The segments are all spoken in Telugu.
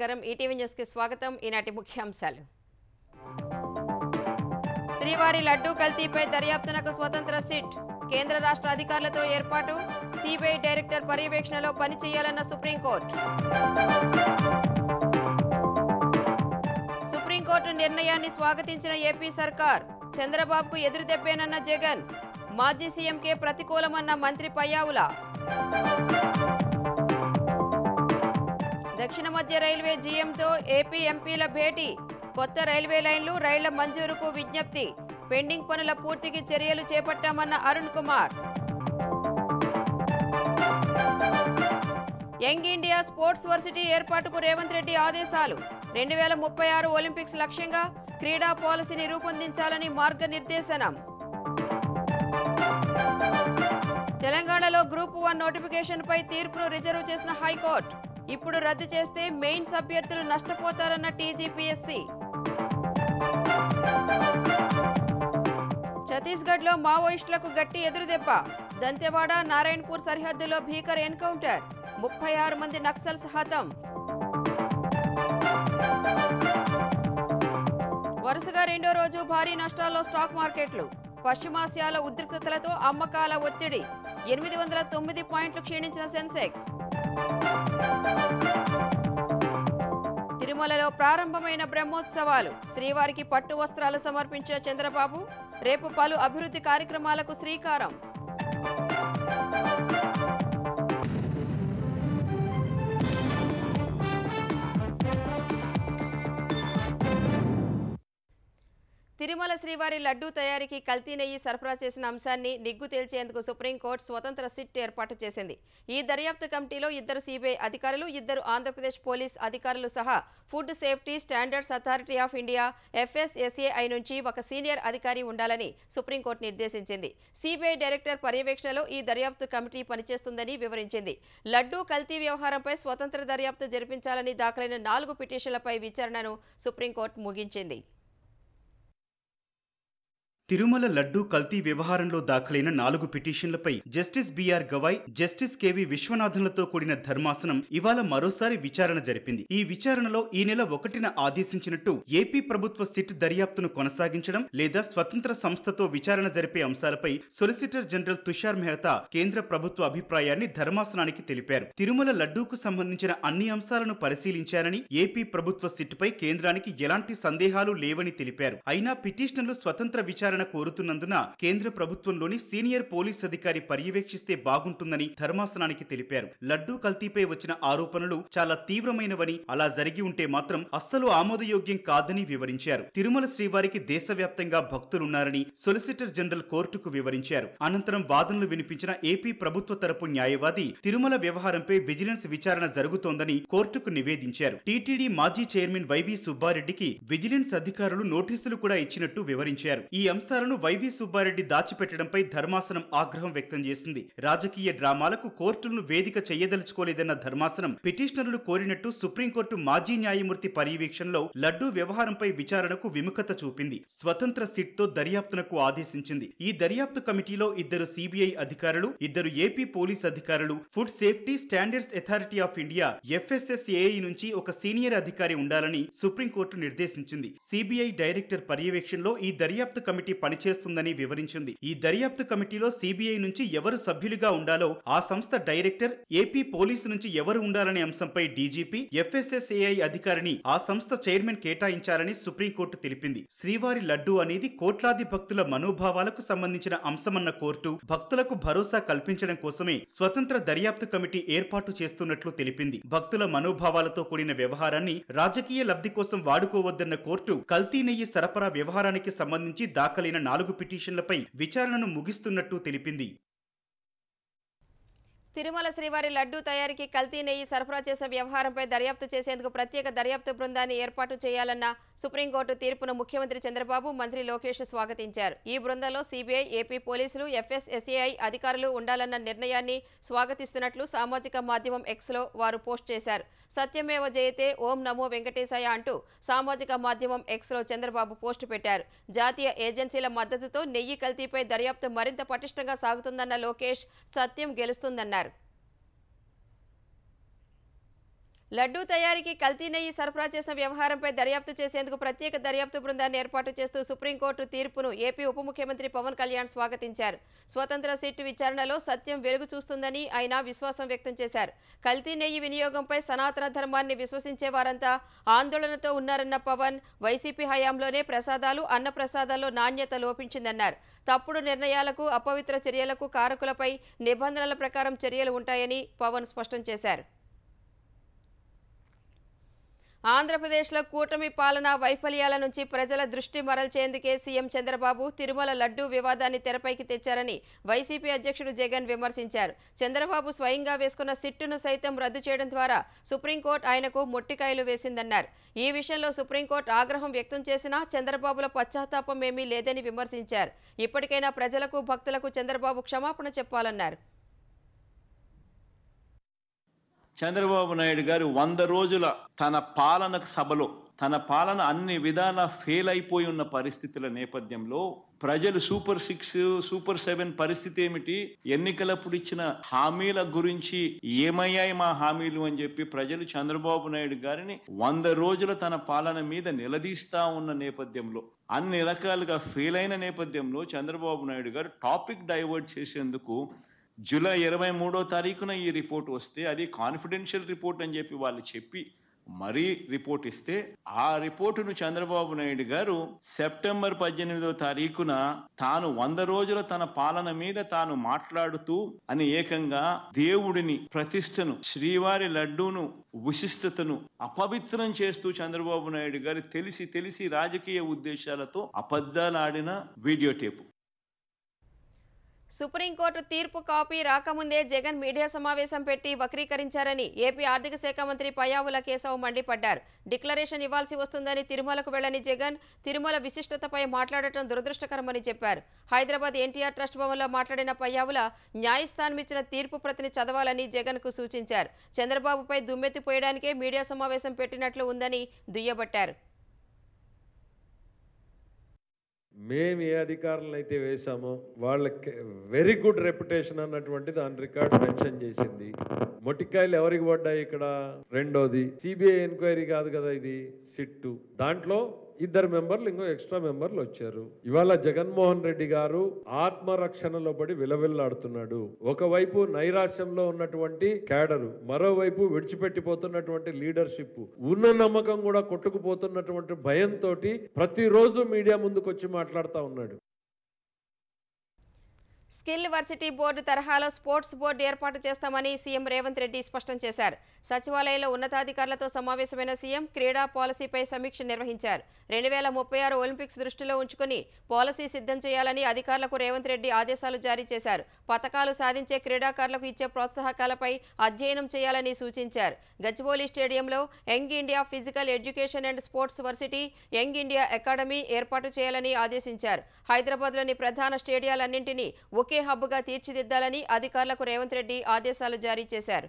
నమస్కారం ఈటీవీ న్యూస్ కి స్వాగతం ఈనాటి ముఖ్యాంశాలు శ్రీవారి లడ్డూ కల్తీపై దర్యాప్తునకు స్వతంత్ర సిట్ కేంద్ర రాష్ట్ర అధికారులతో ఏర్పాటు సిబిఐ డైరెక్టర్ పర్యవేక్షణలో పనిచేయాలన్న సుప్రీంకోర్టు సుప్రీంకోర్టు నిర్ణయాన్ని స్వాగతించిన ఏపీ సర్కార్ చంద్రబాబుకు ఎదురుదెబ్బేనన్న జగన్ మాజీ సీఎంకే ప్రతికూలమన్న మంత్రి పయ్యావుల దక్షిణ మధ్య రైల్వే జీఎంతో ఏపీ ఎంపీల భేటీ కొత్త రైల్వే లైన్లు రైళ్ల మంజూరుకు విజ్ఞప్తి పెండింగ్ పనుల పూర్తికి చర్యలు చేపట్టామన్న Arun Kumar young India sports varsity ఏర్పాటుకు రేవంత్ రెడ్డి ఆదేశాలు 2036 ఒలింపిక్స్ లక్ష్యంగా క్రీడా పాలసీని రూపొందించాలని మార్గనిర్దేశనం తెలంగాణలో గ్రూప్ 1 నోటిఫికేషన్పై తీర్పును రిజర్వ్ చేసిన హైకోర్టు ఇప్పుడు రద్దు చేస్తే మెయిన్స్ అభ్యర్థులు నష్టపోతారన్న టీజీపీఎస్సీ ఛత్తీస్గఢ్లో మావోయిస్టులకు గట్టి ఎదురుదెబ్బ దంతెవాడ నారాయణపూర్ సరిహద్దులో భీకర ఎన్కౌంటర్ 36 మంది నక్సల్స్ హతం వరుసగా రెండో రోజు భారీ నష్టాల్లో స్టాక్ మార్కెట్లు పశ్చిమాసియాలో ఉద్రిక్తతలతో అమ్మకాల ఒత్తిడి 809 పాయింట్లు క్షీణించిన సెన్సెక్స్ తిరుమలలో ప్రారంభమైన బ్రహ్మోత్సవాలు శ్రీవారికి పట్టు వస్త్రాలు సమర్పించిన చంద్రబాబు రేపు పలు అభివృద్ధి కార్యక్రమాలకు శ్రీకారం తిరుమల శ్రీవారి లడ్డూ తయారీకి కల్తీ నెయ్యి సరఫరా చేసిన అంశాన్ని నిగ్గు తేల్చేందుకు సుప్రీంకోర్టు స్వతంత్ర సిట్ ఏర్పాటు చేసింది ఈ దర్యాప్తు కమిటీలో 2 సిబిఐ అధికారులు 2 ఆంధ్రప్రదేశ్ పోలీస్ అధికారులు సహా food safety standards authority of India FSSAI నుంచి ఒక సీనియర్ అధికారి ఉండాలని సుప్రీంకోర్టు నిర్దేశించింది సిబిఐ డైరెక్టర్ పర్యవేక్షణలో ఈ దర్యాప్తు కమిటీ పనిచేస్తుందని వివరించింది లడ్డూ కల్తీ వ్యవహారంపై స్వతంత్ర దర్యాప్తు జరిపించాలని దాఖలైన 4 పిటిషన్లపై విచారణను సుప్రీంకోర్టు ముగించింది తిరుమల లడ్డూ కల్తీ వ్యవహారంలో దాఖలైన 4 పిటిషన్లపై justice BR Gavai justice KV విశ్వనాథన్లతో కూడిన ధర్మాసనం ఇవాళ మరోసారి విచారణ జరిపింది ఈ విచారణలో ఈ నెల 1న ఆదేశించినట్టు ఏపీ ప్రభుత్వ సిట్ దర్యాప్తును కొనసాగించడం లేదా స్వతంత్ర సంస్థతో విచారణ జరిపే అంశాలపై సొలిసిటర్ జనరల్ తుషార్ మెహతా కేంద్ర ప్రభుత్వ అభిప్రాయాన్ని ధర్మాసనానికి తెలిపారు తిరుమల లడ్డూకు సంబంధించిన అన్ని అంశాలను పరిశీలించారని ఏపీ ప్రభుత్వ సిట్ పై కేంద్రానికి ఎలాంటి సందేహాలు లేవని తెలిపారు అయినా పిటిషనర్లు స్వతంత్ర విచారణ కోరుతున్నందున కేంద్ర ప్రభుత్వంలోని సీనియర్ పోలీస్ అధికారి పర్యవేక్షిస్తే బాగుంటుందని ధర్మాసనానికి తెలిపారు లడ్డూ కల్తీపై వచ్చిన ఆరోపణలు చాలా తీవ్రమైనవని అలా జరిగి ఉంటే మాత్రం అస్సలు ఆమోదయోగ్యం కాదని వివరించారు తిరుమల శ్రీవారికి దేశవ్యాప్తంగా భక్తులున్నారని సొలిసిటర్ జనరల్ కోర్టుకు వివరించారు అనంతరం వాదనలు వినిపించిన ఏపీ ప్రభుత్వ తరపు న్యాయవాది తిరుమల వ్యవహారంపై విజిలెన్స్ విచారణ జరుగుతోందని కోర్టుకు నివేదించారు టీటీడీ మాజీ చైర్మన్ వైవి సుబ్బారెడ్డికి విజిలెన్స్ అధికారులు నోటీసులు కూడా ఇచ్చినట్టు వివరించారు ఈ అంశాలను వైవి సుబ్బారెడ్డి దాచిపెట్టడంపై ధర్మాసనం ఆగ్రహం వ్యక్తం చేసింది రాజకీయ డ్రామాలకు కోర్టులను వేదిక చేయదలుచుకోలేదన్న ధర్మాసనం పిటిషనర్లు కోరినట్టు సుప్రీంకోర్టు మాజీ న్యాయమూర్తి పర్యవేక్షణలో లడ్డూ వ్యవహారంపై విచారణకు విముఖత చూపింది స్వతంత్ర సిట్ తో దర్యాప్తునకు ఆదేశించింది ఈ దర్యాప్తు కమిటీలో 2 సిబిఐ అధికారులు 2 ఏపీ పోలీస్ అధికారులు food safety standards authority of India FSSAI నుంచి ఒక సీనియర్ అధికారి ఉండాలని సుప్రీంకోర్టు నిర్దేశించింది సిబిఐ డైరెక్టర్ పర్యవేక్షణలో ఈ దర్యాప్తు కమిటీ పనిచేస్తుందని వివరించింది ఈ దర్యాప్తు కమిటీలో సిబిఐ నుంచి ఎవరు సభ్యులుగా ఉండాలో ఆ సంస్థ డైరెక్టర్ ఏపీ పోలీసు నుంచి ఎవరు ఉండాలనే అంశంపై డీజీపీ FSSAI అధికారిని ఆ సంస్థ చైర్మన్ కేటాయించాలని సుప్రీంకోర్టు తెలిపింది శ్రీవారి లడ్డూ అనేది కోట్లాది భక్తుల మనోభావాలకు సంబంధించిన అంశమన్న కోర్టు భక్తులకు భరోసా కల్పించడం కోసమే స్వతంత్ర దర్యాప్తు కమిటీ ఏర్పాటు చేస్తున్నట్లు తెలిపింది భక్తుల మనోభావాలతో కూడిన వ్యవహారాన్ని రాజకీయ లబ్ధి కోసం వాడుకోవద్దన్న కోర్టు కల్తీ నెయ్యి సరఫరా వ్యవహారానికి సంబంధించి దాఖలైన 4 పిటిషన్లపై విచారణను ముగిస్తున్నట్టు తెలిపింది తిరుమల శ్రీవారి లడ్డూ తయారీకి కల్తీ నెయ్యి సరఫరా చేసిన వ్యవహారంపై దర్యాప్తు చేసేందుకు ప్రత్యేక దర్యాప్తు బృందాన్ని ఏర్పాటు చేయాలన్న సుప్రీంకోర్టు తీర్పును ముఖ్యమంత్రి చంద్రబాబు మంత్రి లోకేష్ స్వాగతించారు ఈ బృందంలో సిబిఐ ఏపీ పోలీసులు FSSAI అధికారులు ఉండాలన్న నిర్ణయాన్ని స్వాగతిస్తున్నట్లు సామాజిక మాధ్యమం ఎక్స్లో వారు పోస్ట్ చేశారు సత్యమేవ జయతే ఓం నమో వెంకటేశాయ అంటూ సామాజిక మాధ్యమం ఎక్స్లో చంద్రబాబు పోస్టు పెట్టారు జాతీయ ఏజెన్సీల మద్దతుతో నెయ్యి కల్తీపై దర్యాప్తు మరింత పటిష్టంగా సాగుతుందన్న లోకేష్ సత్యం గెలుస్తుందన్నారు లడ్డూ తయారీకి కల్తీ నెయ్యి సరఫరా చేసిన వ్యవహారంపై దర్యాప్తు చేసేందుకు ప్రత్యేక దర్యాప్తు బృందాన్ని ఏర్పాటు చేస్తూ సుప్రీంకోర్టు తీర్పును ఏపీ ఉప ముఖ్యమంత్రి పవన్ కళ్యాణ్ స్వాగతించారు. స్వతంత్ర సిట్ విచారణలో సత్యం వెలుగు చూస్తుందని ఆయన విశ్వాసం వ్యక్తం చేశారు. కల్తీ నెయ్యి వినియోగంపై సనాతన ధర్మాన్ని విశ్వసించే వారంతా ఆందోళనతో ఉన్నారన్న పవన్, వైసీపీ హయాంలోనే ప్రసాదాలు, అన్నప్రసాదాల్లో నాణ్యత లోపించిందన్నారు. తప్పుడు నిర్ణయాలకు, అపవిత్ర చర్యలకు కారకులపై నిబంధనల ప్రకారం చర్యలు ఉంటాయని పవన్ స్పష్టం చేశారు. ఆంధ్రప్రదేశ్లో కూటమి పాలన వైఫల్యాల నుంచి ప్రజల దృష్టి మరల్చేందుకే సీఎం చంద్రబాబు తిరుమల లడ్డూ వివాదాన్ని తెరపైకి తెచ్చారని వైసీపీ అధ్యక్షుడు జగన్ విమర్శించారు. చంద్రబాబు స్వయంగా వేసుకున్న సిట్టును సైతం రద్దు చేయడం ద్వారా సుప్రీంకోర్టు ఆయనకు మొట్టికాయలు వేసిందన్నారు. ఈ విషయంలో సుప్రీంకోర్టు ఆగ్రహం వ్యక్తం చేసినా చంద్రబాబుల పశ్చాత్తాపం ఏమీ లేదని విమర్శించారు. ఇప్పటికైనా ప్రజలకు, భక్తులకు చంద్రబాబు క్షమాపణ చెప్పాలన్నారు. చంద్రబాబు నాయుడు గారు 100 రోజుల తన పాలనకు సభలో తన పాలన అన్ని విధాలా ఫెయిల్ అయిపోయి ఉన్న పరిస్థితుల నేపథ్యంలో ప్రజలు సూపర్ 6, సూపర్ 7 పరిస్థితి ఏమిటి, ఎన్నికలప్పుడు ఇచ్చిన హామీల గురించి ఏమయ్యాయి మా హామీలు అని చెప్పి ప్రజలు చంద్రబాబు నాయుడు గారిని 100 రోజుల తన పాలన మీద నిలదీస్తా ఉన్న నేపథ్యంలో, అన్ని రకాలుగా ఫెయిల్ అయిన నేపథ్యంలో చంద్రబాబు నాయుడు గారు టాపిక్ డైవర్ట్ చేసేందుకు జూలై 23వ తారీఖున ఈ రిపోర్ట్ వస్తే అది కాన్ఫిడెన్షియల్ రిపోర్ట్ అని చెప్పి వాళ్ళు చెప్పి మరీ రిపోర్ట్ ఇస్తే ఆ రిపోర్టును చంద్రబాబు నాయుడు గారు సెప్టెంబర్ 18వ తారీఖున తాను 100 రోజుల తన పాలన మీద తాను మాట్లాడుతూ అని ఏకంగా దేవుడిని, ప్రతిష్టను, శ్రీవారి లడ్డూను, విశిష్టతను అపవిత్రం చేస్తూ చంద్రబాబు నాయుడు గారు తెలిసి రాజకీయ ఉద్దేశాలతో అబద్ధాలాడిన వీడియో టేపు. సుప్రీంకోర్టు తీర్పు కాపీ రాకముందే జగన్ మీడియా సమావేశం పెట్టి వక్రీకరించారని ఏపీ ఆర్థిక శాఖ మంత్రి పయ్యావుల కేశవ్ మండిపడ్డారు. డిక్లరేషన్ ఇవ్వాల్సి వస్తుందని తిరుమలకు వెళ్లని జగన్ తిరుమల విశిష్టతపై మాట్లాడటం దురదృష్టకరమని చెప్పారు. హైదరాబాద్ ఎన్టీఆర్ ట్రస్ట్ భవన్లో మాట్లాడిన పయ్యావుల న్యాయస్థానం ఇచ్చిన తీర్పు ప్రతిని చదవాలని జగన్కు సూచించారు. చంద్రబాబుపై దుమ్మెత్తిపోయడానికే మీడియా సమావేశం పెట్టినట్లు ఉందని దుయ్యబట్టారు. మేము ఏ అధికారులను అయితే వేశామో వాళ్ళకి వెరీ గుడ్ రెప్యుటేషన్ అన్నటువంటి దాని రికార్డ్ మెన్షన్ చేసింది. మొట్టికాయలు ఎవరికి పడ్డాయి ఇక్కడ? రెండోది సిబిఐ ఎంక్వైరీ కాదు కదా, ఇది సిట్టు. దాంట్లో 2 మెంబర్లు, ఇంకో ఎక్స్ట్రా మెంబర్లు వచ్చారు. ఇవాళ జగన్మోహన్ రెడ్డి గారు ఆత్మరక్షణలో పడి విలవిల్లాడుతున్నాడు. ఒకవైపు నైరాశ్యంలో ఉన్నటువంటి క్యాడరు, మరోవైపు విడిచిపెట్టిపోతున్నటువంటి లీడర్షిప్, ఉన్న నమ్మకం కూడా కొట్టుకుపోతున్నటువంటి భయంతో ప్రతిరోజు మీడియా ముందుకు వచ్చి మాట్లాడుతూ ఉన్నాడు. స్కిల్ వర్సిటీ బోర్డు తరహాలో స్పోర్ట్స్ బోర్డు ఏర్పాటు చేస్తామని సీఎం రేవంత్ రెడ్డి స్పష్టం చేశారు. సచివాలయంలో ఉన్నతాధికారులతో సమావేశమైన సీఎం క్రీడా పాలసీపై సమీక్ష నిర్వహించారు. 2036 ఒలింపిక్స్ దృష్టిలో ఉంచుకుని పాలసీ సిద్ధం చేయాలని అధికారులకు రేవంత్ రెడ్డి ఆదేశాలు జారీ చేశారు. పతకాలు సాధించే క్రీడాకారులకు ఇచ్చే ప్రోత్సాహకాలపై అధ్యయనం చేయాలని సూచించారు. గచ్చిబౌలి స్టేడియంలో young India physical education and sports varsity, young India academy ఏర్పాటు చేయాలని ఆదేశించారు. హైదరాబాద్లోని ప్రధాన స్టేడియాలన్నింటినీ ఒకే హబ్గా తీర్చిదిద్దాలని అధికారులకు రేవంత్ రెడ్డి ఆదేశాలు జారీ చేశారు.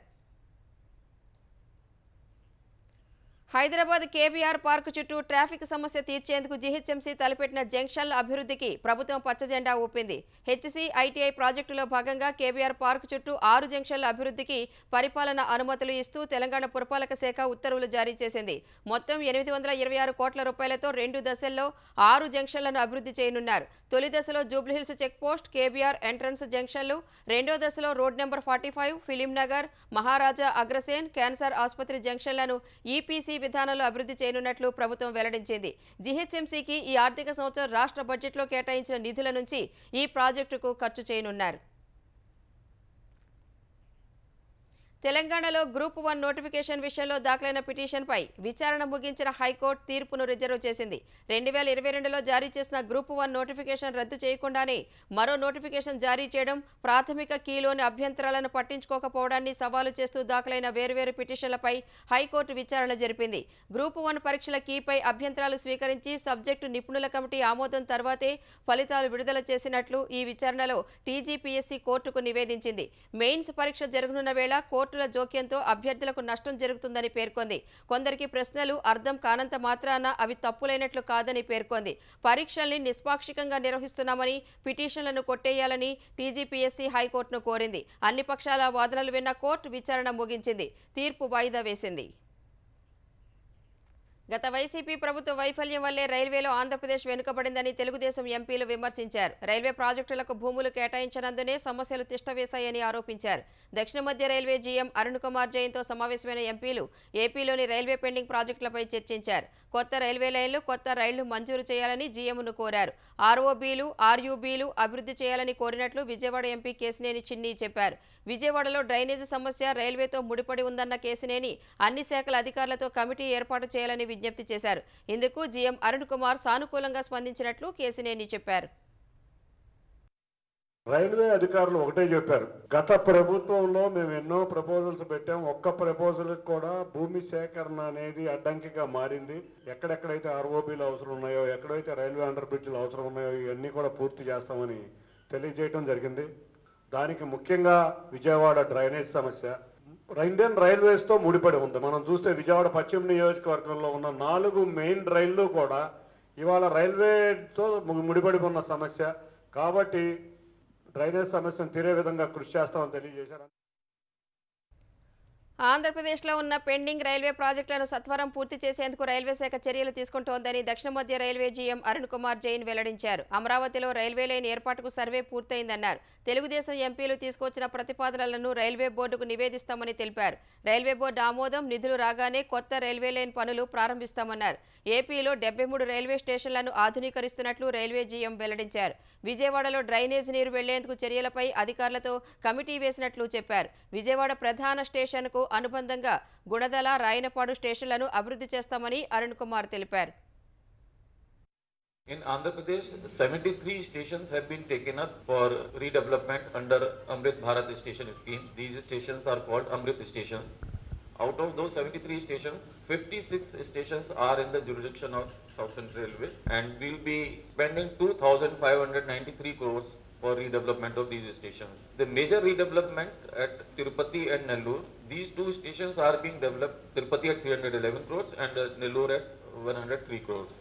హైదరాబాద్ కేబీఆర్ పార్క్ చుట్టూ ట్రాఫిక్ సమస్య తీర్చేందుకు జీహెచ్ఎంసీ తలపెట్టిన జంక్షన్ల అభివృద్ధికి ప్రభుత్వం పచ్చజెండా ఊపింది. హెచ్సీ ఐటీఐ ప్రాజెక్టులో భాగంగా కేబీఆర్ పార్క్ చుట్టూ 6 జంక్షన్ల అభివృద్ధికి పరిపాలన అనుమతులు ఇస్తూ తెలంగాణ పురపాలక శాఖ ఉత్తర్వులు జారీ చేసింది. మొత్తం 826 కోట్ల రూపాయలతో 2 దశల్లో 6 జంక్షన్లను అభివృద్ధి చేయనున్నారు. తొలి దశలో జూబ్లీహిల్స్ చెక్పోస్ట్, కేబీఆర్ ఎంట్రన్స్ జంక్షన్లు, రెండో దశలో రోడ్ నెంబర్ 45, ఫిలిం నగర్, మహారాజా అగ్రసేన్ క్యాన్సర్ ఆసుపత్రి జంక్షన్లను ఈపీసీ విధానంలో అభివృద్ధి చేయనున్నట్లు ప్రభుత్వం వెల్లడించింది. జీహెచ్ఎంసీకి ఈ ఆర్థిక సంవత్సరం రాష్ట్ర బడ్జెట్లో కేటాయించిన నిధుల నుంచి ఈ ప్రాజెక్టుకు ఖర్చు చేయనున్నారు. తెలంగాణలో గ్రూప్ 1 నోటిఫికేషన్ విషయంలో దాఖలైన పిటిషన్పై విచారణ ముగించిన హైకోర్టు తీర్పును రిజర్వ్ చేసింది. 2022లో జారీ చేసిన గ్రూప్ 1 నోటిఫికేషన్ రద్దు చేయకుండానే మరో నోటిఫికేషన్ జారీ చేయడం, ప్రాథమిక కీలోని అభ్యంతరాలను పట్టించుకోకపోవడాన్ని సవాలు చేస్తూ దాఖలైన వేర్వేరు పిటిషన్లపై హైకోర్టు విచారణ జరిపింది. గ్రూప్ 1 పరీక్షల కీపై అభ్యంతరాలు స్వీకరించి సబ్జెక్టు నిపుణుల కమిటీ ఆమోదం తర్వాతే ఫలితాలు విడుదల చేసినట్లు ఈ విచారణలో టీజీపీఎస్సీ కోర్టుకు నివేదించింది. మెయిన్స్ పరీక్ష జరగనున్న వేళ కోర్టుల జోక్యంతో అభ్యర్థులకు నష్టం జరుగుతుందని పేర్కొంది. కొందరికి ప్రశ్నలు అర్థం కానంత మాత్రాన అవి తప్పులైనట్లు కాదని పేర్కొంది. పరీక్షల్ని నిష్పాక్షికంగా నిర్వహిస్తున్నామని, పిటిషన్లను కొట్టేయాలని టీజీపీఎస్సీ హైకోర్టును కోరింది. అన్ని పక్షాల వాదనలు విన్న కోర్టు విచారణ ముగించింది. తీర్పు వాయిదా వేసింది. గత వైసీపీ ప్రభుత్వ వైఫల్యం వల్లే రైల్వేలో ఆంధ్రప్రదేశ్ వెనుకబడిందని తెలుగుదేశం ఎంపీలు విమర్శించారు. రైల్వే ప్రాజెక్టులకు భూములు కేటాయించనందునే సమస్యలు తిష్టవేశాయని ఆరోపించారు. దక్షిణ మధ్య రైల్వే జీఎం అరుణ్ కుమార్ జైన్తో సమావేశమైన ఎంపీలు ఏపీలోని రైల్వే పెండింగ్ ప్రాజెక్టులపై చర్చించారు. కొత్త రైల్వే లైన్లు, కొత్త రైళ్లు మంజూరు చేయాలని జీఎంను కోరారు. ఆర్ఓబీలు, ఆర్యూబీలు అభివృద్ధి చేయాలని కోరినట్లు విజయవాడ ఎంపీ కేశినేని చిన్ని చెప్పారు. విజయవాడలో డ్రైనేజీ సమస్య రైల్వేతో ముడిపడి ఉందన్న కేశినేని అన్ని శాఖల అధికారులతో కమిటీ ఏర్పాటు చేయాలని విజ్ఞప్తి చేశారు. ఇందుకు జీఎం అరుణ్ కుమార్ సానుకూలంగా స్పందించినట్లు కేశినేని చెప్పారు. రైల్వే అధికారులు ఒకటే చెప్పారు, గత ప్రభుత్వంలో మేము ఎన్నో ప్రపోజల్స్ పెట్టాం, ఒక్క ప్రపోజల్ కూడా భూమి సేకరణ అనేది అడ్డంకిగా మారింది. ఎక్కడెక్కడైతే ఆర్ఓబీలు అవసరం ఉన్నాయో, ఎక్కడైతే రైల్వే అండర్ బ్రిడ్జ్లు అవసరం ఉన్నాయో ఇవన్నీ కూడా పూర్తి చేస్తామని తెలియజేయడం జరిగింది. దానికి ముఖ్యంగా విజయవాడ డ్రైనేజ్ సమస్య ఇండియన్ రైల్వేస్తో ముడిపడి ఉంది. మనం చూస్తే విజయవాడ పశ్చిమ నియోజకవర్గంలో ఉన్న 4 మెయిన్ రైళ్లు కూడా ఇవాళ రైల్వేతో ముడిపడి ఉన్న సమస్య కాబట్టి డ్రైనేజ్ సమస్యను తీరే విధంగా కృషి చేస్తామని తెలియజేశారు. ఆంధ్రప్రదేశ్లో ఉన్న పెండింగ్ రైల్వే ప్రాజెక్టులను సత్వరం పూర్తి చేసేందుకు రైల్వే శాఖ చర్యలు తీసుకుంటోందని దక్షిణ మధ్య రైల్వే జీఎం అరుణ్ కుమార్ జైన్ వెల్లడించారు. అమరావతిలో రైల్వే లైన్ ఏర్పాటుకు సర్వే పూర్తయిందన్నారు. తెలుగుదేశం ఎంపీలు తీసుకొచ్చిన ప్రతిపాదనలను రైల్వే బోర్డుకు నివేదిస్తామని తెలిపారు. రైల్వే బోర్డు ఆమోదం, నిధులు రాగానే కొత్త రైల్వే లైన్ పనులు ప్రారంభిస్తామన్నారు. ఏపీలో 73 రైల్వే స్టేషన్లను ఆధునీకరిస్తున్నట్లు రైల్వే జీఎం వెల్లడించారు. విజయవాడలో డ్రైనేజ్ నీరు వెళ్లేందుకు చర్యలపై అధికారులతో కమిటీ వేసినట్లు చెప్పారు. విజయవాడ ప్రధాన స్టేషన్కు అనుబంధంగా గుణదల, రాయనపాడు స్టేషన్లను అభివృద్ధి చేస్తామని అరుణ్ కుమార్ తెలిపారు. In Andhra Pradesh, 73 stations have been taken up for redevelopment under Amrit Bharat Station Scheme. These stations are called Amrit stations. Out of those 73 stations, 56 stations are in the jurisdiction of South Central Railway, and we'll be spending 2,593 crores for redevelopment of these stations. The major redevelopment at Tirupati and Nellore, these two stations are being developed, Tirupati at 311 crores and Nellore at 103 crores.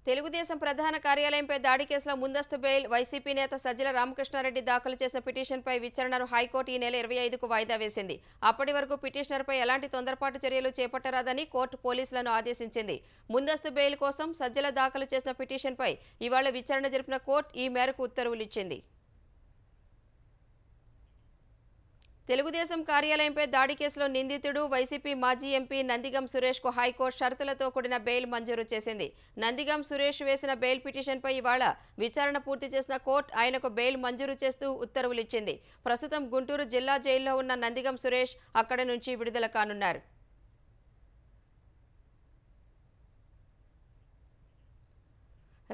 Telugu Desam ప్రధాన కార్యాలయంపై దాడి కేసులో ముందస్తు బెయిల్ వైసీపీ నేత సజ్జల రామకృష్ణారెడ్డి దాఖలు చేసిన పిటిషన్పై విచారణను హైకోర్టు ఈ నెల 25కు వాయిదా వేసింది. అప్పటి వరకు పిటిషనర్పై ఎలాంటి తొందరపాటు చర్యలు చేపట్టరాదని కోర్టు పోలీసులను ఆదేశించింది. ముందస్తు బెయిల్ కోసం సజ్జల దాఖలు చేసిన పిటిషన్పై ఇవాళ విచారణ జరిపిన కోర్టు ఈ మేరకు ఉత్తర్వులిచ్చింది. తెలుగుదేశం కార్యాలయంపై దాడి కేసులో నిందితుడు వైసీపీ మాజీ ఎంపీ నందిగం సురేష్కు హైకోర్టు షరతులతో కూడిన బెయిల్ మంజూరు చేసింది. నందిగం సురేష్ వేసిన బెయిల్ పిటిషన్పై ఇవాళ విచారణ పూర్తి చేసిన కోర్టు ఆయనకు బెయిల్ మంజూరు చేస్తూ ఉత్తర్వులిచ్చింది. ప్రస్తుతం గుంటూరు జిల్లా జైల్లో ఉన్న నందిగం సురేష్ అక్కడి నుంచి విడుదల కానున్నారు.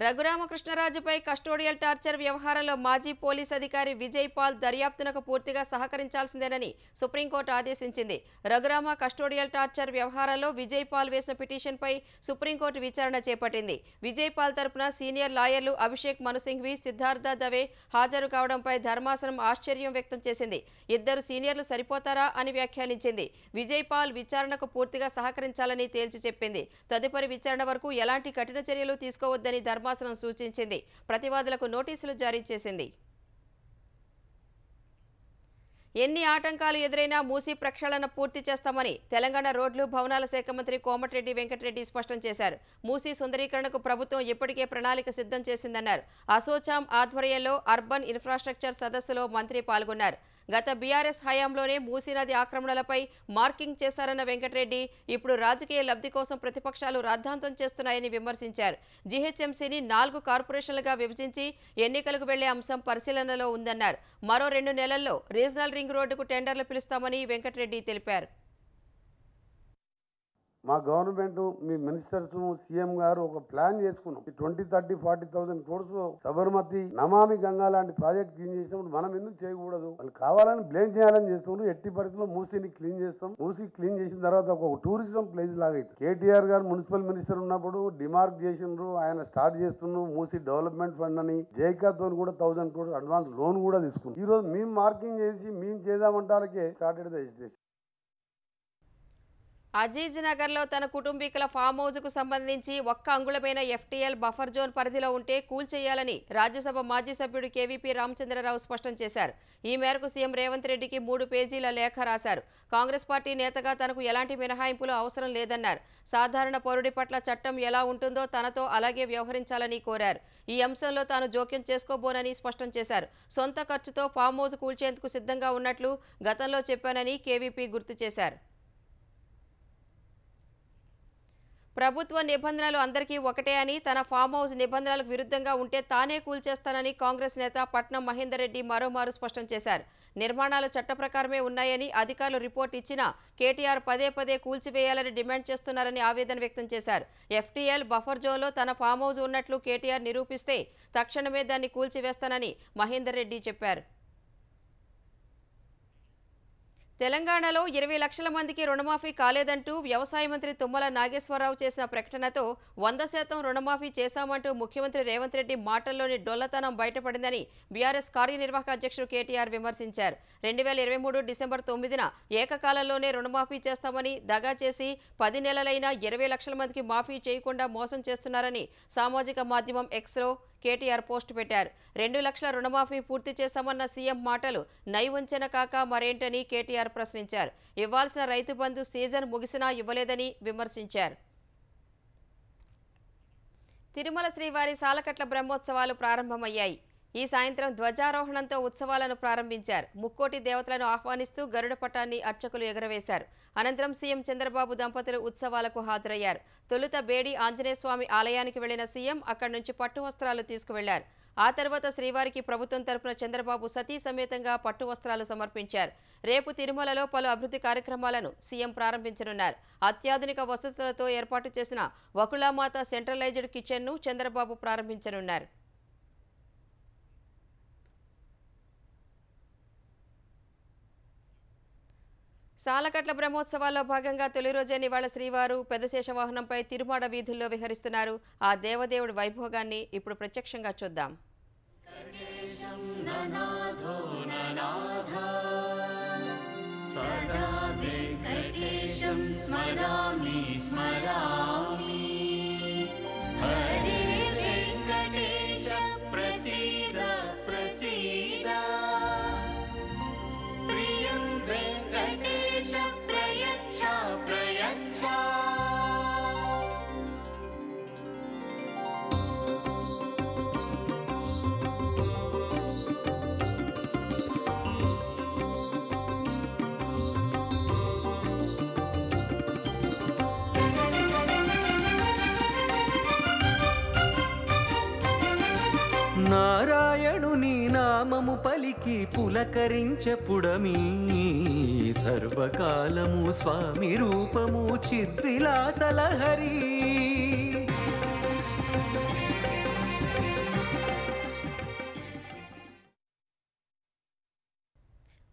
రఘురామకృష్ణరాజుపై కస్టోడియల్ టార్చర్ వ్యవహారంలో మాజీ పోలీస్ అధికారి విజయ్ పాల్ దర్యాప్తునకు పూర్తిగా సహకరించాల్సిందేనని సుప్రీంకోర్టు ఆదేశించింది. రఘురామ కస్టోడియల్ టార్చర్ వ్యవహారంలో విజయ్ పాల్ వేసిన పిటిషన్పై సుప్రీంకోర్టు విచారణ చేపట్టింది. విజయ్ పాల్ తరపున సీనియర్ లాయర్లు అభిషేక్ మను సింఘ్వి, సిద్ధార్థ దవే హాజరు కావడంపై ధర్మాసనం ఆశ్చర్యం వ్యక్తం చేసింది. ఇద్దరు సీనియర్లు సరిపోతారా అని వ్యాఖ్యానించింది. విజయ్ పాల్ విచారణకు పూర్తిగా సహకరించాలని తేల్చి చెప్పింది. తదుపరి విచారణ వరకు ఎలాంటి కఠిన చర్యలు తీసుకోవద్దని ధర్మాసనం సూచించింది. ప్రతివాదులకు నోటీసులు జారీ చేసింది. ఎన్ని ఆటంకాలు ఎదురైనా మూసీ ప్రక్షాళన పూర్తి చేస్తామని తెలంగాణ రోడ్లు భవనాల శాఖ మంత్రి కోమటిరెడ్డి వెంకటరెడ్డి స్పష్టం చేశారు. మూసీ సుందరీకరణకు ప్రభుత్వం ఇప్పటికే ప్రణాళిక సిద్ధం చేసిందన్నారు. అసోచామ్ ఆధ్వర్యంలో అర్బన్ ఇన్ఫ్రాస్ట్రక్చర్ సదస్సులో మంత్రి పాల్గొన్నారు. గత బీఆర్ఎస్ హయాంలోనే మూసీ నది ఆక్రమణలపై మార్కింగ్ చేశారన్న వెంకటరెడ్డి ఇప్పుడు రాజకీయ లబ్ధి కోసం ప్రతిపక్షాలు రాద్ధాంతం చేస్తున్నాయని విమర్శించారు. జీహెచ్ఎంసీని 4 కార్పొరేషన్లుగా విభజించి ఎన్నికలకు వెళ్లే అంశం పరిశీలనలో ఉందన్నారు. మరో 2 నెలల్లో రీజనల్ రింగ్ రోడ్డుకు టెండర్లు పిలుస్తామని వెంకటరెడ్డి తెలిపారు. మా గవర్నమెంట్, మీ మినిస్టర్స్, సీఎం గారు ఒక ప్లాన్ చేసుకున్నాం. 20, 30, 40,000 క్రోర్స్ సబర్మతి, నమామి గంగా లాంటి ప్రాజెక్ట్ క్లీన్ చేసినప్పుడు మనం ఎందుకు చేయకూడదు? వాళ్ళు కావాలని బ్లేమ్ చేయాలని చేస్తున్నారు. ఎట్టి పరిస్థితుల్లో మూసీని క్లీన్ చేస్తాం. మూసీ క్లీన్ చేసిన తర్వాత ఒక టూరిజం ప్లేస్ లాగా అవుతుంది. కేటీఆర్ గారు మున్సిపల్ మినిస్టర్ ఉన్నప్పుడు డిమార్క్ చేసిండ్రు, ఆయన స్టార్ట్ చేస్తున్నారు మూసీ డెవలప్మెంట్ ఫండ్ అని. జైకాతో కూడా 1000 crores అడ్వాన్స్ లోన్ కూడా తీసుకున్నాం. ఈ రోజు మేము మార్కింగ్ చేసి మేము చేద్దామంటారకే స్టార్టెడ్ ద రిజిస్ట్రేషన్. అజీజ్ నగర్లో తన కుటుంబీకుల ఫామ్ హౌస్కు సంబంధించి ఒక్క అంగుళమైన ఎఫ్టీఎల్ బఫర్ జోన్ పరిధిలో ఉంటే కూల్చేయాలని రాజ్యసభ మాజీ సభ్యుడు కేవీపీ రామచంద్రరావు స్పష్టం చేశారు. ఈ మేరకు సీఎం రేవంత్ రెడ్డికి 3 పేజీల లేఖ రాశారు. కాంగ్రెస్ పార్టీ నేతగా తనకు ఎలాంటి మినహాయింపులు అవసరం లేదన్నారు. సాధారణ పౌరుడి పట్ల చట్టం ఎలా ఉంటుందో తనతో అలాగే వ్యవహరించాలని కోరారు. ఈ అంశంలో తాను జోక్యం చేసుకోబోనని స్పష్టం చేశారు. సొంత ఖర్చుతో ఫామ్ హౌస్ కూల్చేందుకు సిద్ధంగా ఉన్నట్లు గతంలో చెప్పానని కేవీపీ గుర్తు చేశారు. ప్రభుత్వ నిబంధనలు అందరికీ ఒకటే అని, తన ఫామ్ హౌస్ నిబంధనలకు విరుద్ధంగా ఉంటే తానే కూల్చేస్తానని కాంగ్రెస్ నేత పట్నం మహేందర్ రెడ్డి మరోమారు స్పష్టం చేశారు. నిర్మాణాలు చట్ట ప్రకారమే ఉన్నాయని, అధికారులు రిపోర్ట్ ఇచ్చినా కేటీఆర్ పదే పదే కూల్చివేయాలని డిమాండ్ చేస్తున్నారని ఆవేదన వ్యక్తం చేశారు. ఎఫ్టీఎల్ బఫర్ జోన్లో తన ఫామ్ హౌస్ ఉన్నట్లు కేటీఆర్ నిరూపిస్తే తక్షణమే దాన్ని కూల్చివేస్తానని మహేందర్ రెడ్డి చెప్పారు. తెలంగాణలో 20 లక్షల మందికి రుణమాఫీ కాలేదంటూ వ్యవసాయ మంత్రి తుమ్మల నాగేశ్వరరావు చేసిన ప్రకటనతో 100% రుణమాఫీ చేశామంటూ ముఖ్యమంత్రి రేవంత్ రెడ్డి మాటల్లోని డొల్లతనం బయటపడిందని బీఆర్ఎస్ కార్యనిర్వాహక అధ్యక్షుడు కేటీఆర్ విమర్శించారు. 2023 డిసెంబర్ 9న ఏకకాలంలోనే రుణమాఫీ చేస్తామని దగా చేసి 10 నెలలైనా 20 లక్షల మందికి మాఫీ చేయకుండా మోసం చేస్తున్నారని సామాజిక మాధ్యమం ఎక్స్లో కేటీఆర్ పోస్ట్ పెట్టారు. 2 లక్షల రుణమాఫీ పూర్తి చేస్తామన్న సీఎం మాటలు నైవంచన కాక మరేంటని కేటీఆర్ ప్రశ్నించారు. ఇవ్వాల్సిన రైతు బంధు సీజన్ ముగిసినా ఇవ్వలేదని విమర్శించారు. తిరుమల శ్రీవారి సాలకట్ల బ్రహ్మోత్సవాలు ప్రారంభమయ్యాయి. ఈ సాయంత్రం ధ్వజారోహణంతో ఉత్సవాలను ప్రారంభించారు. ముక్కోటి దేవతలను ఆహ్వానిస్తూ గరుడ పటాన్ని అర్చకులు ఎగరవేశారు. అనంతరం సీఎం చంద్రబాబు దంపతులు ఉత్సవాలకు హాజరయ్యారు. తొలుత బేడి ఆంజనేయస్వామి ఆలయానికి వెళ్లిన సీఎం అక్కడి నుంచి పట్టు వస్త్రాలు తీసుకువెళ్లారు. ఆ తర్వాత శ్రీవారికి ప్రభుత్వం తరపున చంద్రబాబు సతీ సమేతంగా పట్టు వస్త్రాలు సమర్పించారు. రేపు తిరుమలలో పలు అభివృద్ధి కార్యక్రమాలను సీఎం ప్రారంభించనున్నారు. అత్యాధునిక వసతులతో ఏర్పాటు చేసిన వకుళామాత సెంట్రలైజ్డ్ కిచెన్ను చంద్రబాబు ప్రారంభించనున్నారు. సాలకట్ల బ్రహ్మోత్సవాల్లో భాగంగా తొలి రోజే ఇవాళ శ్రీవారు పెద్దశేష వాహనంపై తిరుమాడ వీధుల్లో విహరిస్తున్నారు. ఆ దేవదేవుడి వైభోగాన్ని ఇప్పుడు ప్రత్యక్షంగా చూద్దాం. నారాయణుని నామము పలికి పులకరించపుడమీ సర్వకాలము స్వామి రూపము చిద్విలాసలహరి.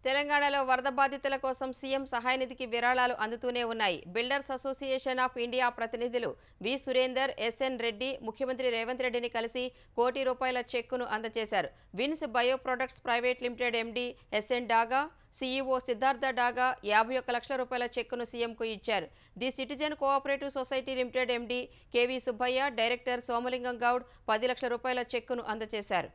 తెలంగాణలో వరద బాధితుల కోసం సీఎం సహాయ నిధికి విరాళాలు అందుతూనే ఉన్నాయి. బిల్డర్స్ అసోసియేషన్ ఆఫ్ ఇండియా ప్రతినిధులు వి సురేందర్, ఎస్ఎన్ రెడ్డి ముఖ్యమంత్రి రేవంత్ రెడ్డిని కలిసి ₹1 కోటి చెక్కును అందజేశారు. Vins bio products private limited MD SN Daga, CEO Siddhartha Daga ₹51 లక్షల చెక్కును సీఎంకు ఇచ్చారు. The citizen cooperative society limited MD KV Subbaiah, director Somalingam Goud ₹10 లక్షల చెక్కును అందజేశారు.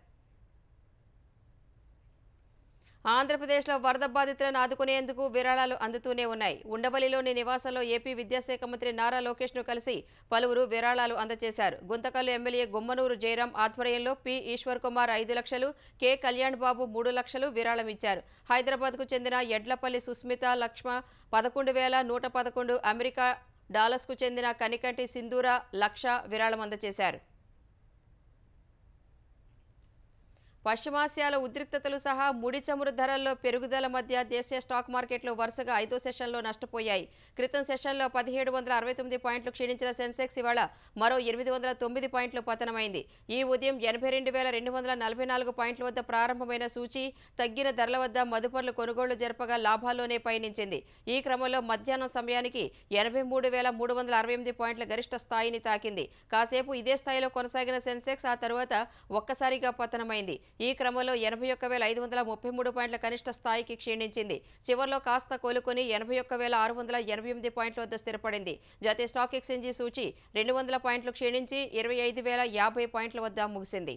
ఆంధ్రప్రదేశ్లో వరద బాధితులను ఆదుకునేందుకు విరాళాలు అందుతూనే ఉన్నాయి. ఉండవల్లిలోని నివాసంలో ఏపీ విద్యాశాఖ మంత్రి నారా లోకేష్ను కలిసి పలువురు విరాళాలు అందజేశారు. గుంతకల్లు ఎమ్మెల్యే గుమ్మనూరు జయరాం ఆధ్వర్యంలో పి ఈశ్వర్ కుమార్ 5 లక్షలు, కె కళ్యాణ్ బాబు 3 లక్షలు విరాళం ఇచ్చారు. హైదరాబాద్కు చెందిన ఎడ్లపల్లి సుస్మిత లక్ష్మ 11,111, అమెరికా డాలర్స్కు చెందిన కనికంటి సింధూర 1,00,000 విరాళం అందజేశారు. పశ్చిమాసియాలో ఉద్రిక్తతలు సహా ముడి చమురు ధరల్లో పెరుగుదల మధ్య దేశీయ స్టాక్ మార్కెట్లు వరుసగా 5వ సెషన్లో నష్టపోయాయి. క్రితం సెషన్లో 1769 పాయింట్లు క్షీణించిన సెన్సెక్స్ ఇవాళ మరో 809 పాయింట్లు పతనమైంది. ఈ ఉదయం 82,244 పాయింట్ల వద్ద ప్రారంభమైన సూచీ తగ్గిన ధరల వద్ద మదుపర్లు కొనుగోళ్లు జరపగా లాభాల్లోనే పయనించింది. ఈ క్రమంలో మధ్యాహ్నం సమయానికి 83,368 పాయింట్ల గరిష్ట స్థాయిని తాకింది. కాసేపు ఇదే స్థాయిలో కొనసాగిన సెన్సెక్స్ ఆ తర్వాత ఒక్కసారిగా పతనమైంది. ఈ క్రమంలో 81,533 పాయింట్ల కనిష్ట స్థాయికి క్షీణించింది. చివర్లో కాస్త కోలుకొని 81,688 పాయింట్ల వద్ద స్థిరపడింది. జాతీయ స్టాక్ ఎక్స్చేంజీ సూచి 200 పాయింట్లు క్షీణించి 25,050 పాయింట్ల వద్ద ముగిసింది.